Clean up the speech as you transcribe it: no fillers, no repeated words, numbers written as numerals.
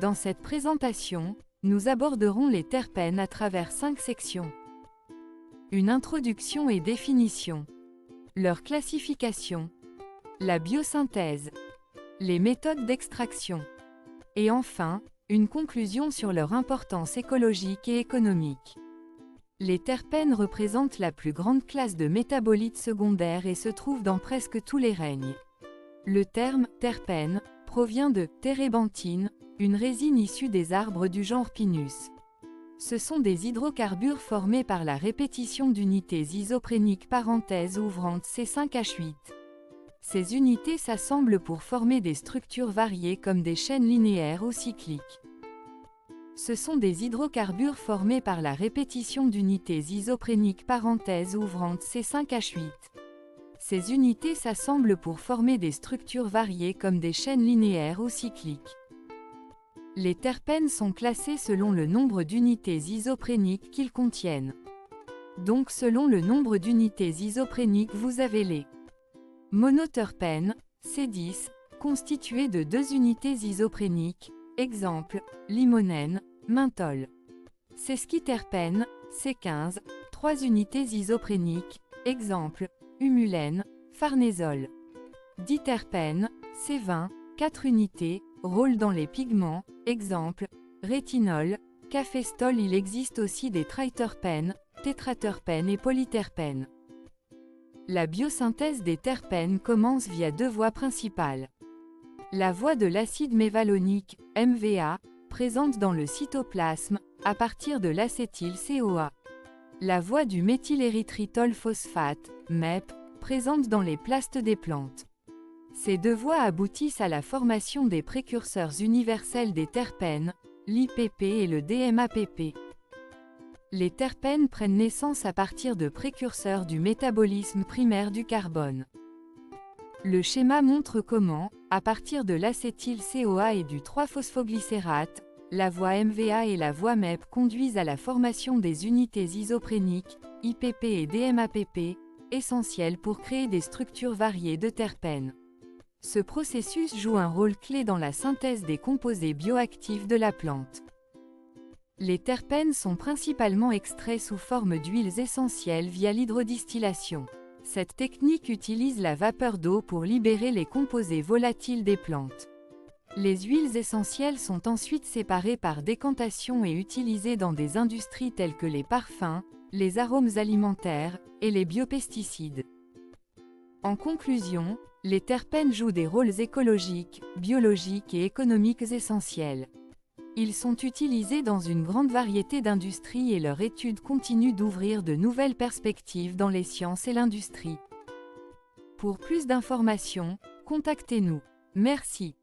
Dans cette présentation, nous aborderons les terpènes à travers 5 sections. Une introduction et définition. Leur classification. La biosynthèse. Les méthodes d'extraction. Et enfin, une conclusion sur leur importance écologique et économique. Les terpènes représentent la plus grande classe de métabolites secondaires et se trouvent dans presque tous les règnes. Le terme « terpène » provient de « térébenthine », une résine issue des arbres du genre Pinus. Ce sont des hydrocarbures formés par la répétition d'unités isopréniques parenthèses ouvrantes C5H8. Ces unités s'assemblent pour former des structures variées comme des chaînes linéaires ou cycliques. Ce sont des hydrocarbures formés par la répétition d'unités isopréniques parenthèses ouvrantes C5H8. Ces unités s'assemblent pour former des structures variées comme des chaînes linéaires ou cycliques. Les terpènes sont classés selon le nombre d'unités isopréniques qu'ils contiennent. Donc selon le nombre d'unités isopréniques vous avez les monoterpènes, C10, constitués de 2 unités isopréniques, exemple, limonène, menthol. Sesquiterpènes, C15, 3 unités isopréniques, exemple, humulène, farnésol. Diterpènes, C20, 4 unités, rôle dans les pigments, exemple, rétinol, caféstol. Il existe aussi des triterpènes, tétraterpènes et polyterpènes. La biosynthèse des terpènes commence via 2 voies principales. La voie de l'acide mévalonique, MVA, présente dans le cytoplasme, à partir de l'acétyl-CoA. La voie du méthylérythritol phosphate, MEP, présente dans les plastes des plantes. Ces 2 voies aboutissent à la formation des précurseurs universels des terpènes, l'IPP et le DMAPP. Les terpènes prennent naissance à partir de précurseurs du métabolisme primaire du carbone. Le schéma montre comment, à partir de l'acétyl-CoA et du 3-phosphoglycérate, la voie MVA et la voie MEP conduisent à la formation des unités isopréniques, IPP et DMAPP, essentielles pour créer des structures variées de terpènes. Ce processus joue un rôle clé dans la synthèse des composés bioactifs de la plante. Les terpènes sont principalement extraits sous forme d'huiles essentielles via l'hydrodistillation. Cette technique utilise la vapeur d'eau pour libérer les composés volatiles des plantes. Les huiles essentielles sont ensuite séparées par décantation et utilisées dans des industries telles que les parfums, les arômes alimentaires et les biopesticides. En conclusion, les terpènes jouent des rôles écologiques, biologiques et économiques essentiels. Ils sont utilisés dans une grande variété d'industries et leur étude continue d'ouvrir de nouvelles perspectives dans les sciences et l'industrie. Pour plus d'informations, contactez-nous. Merci.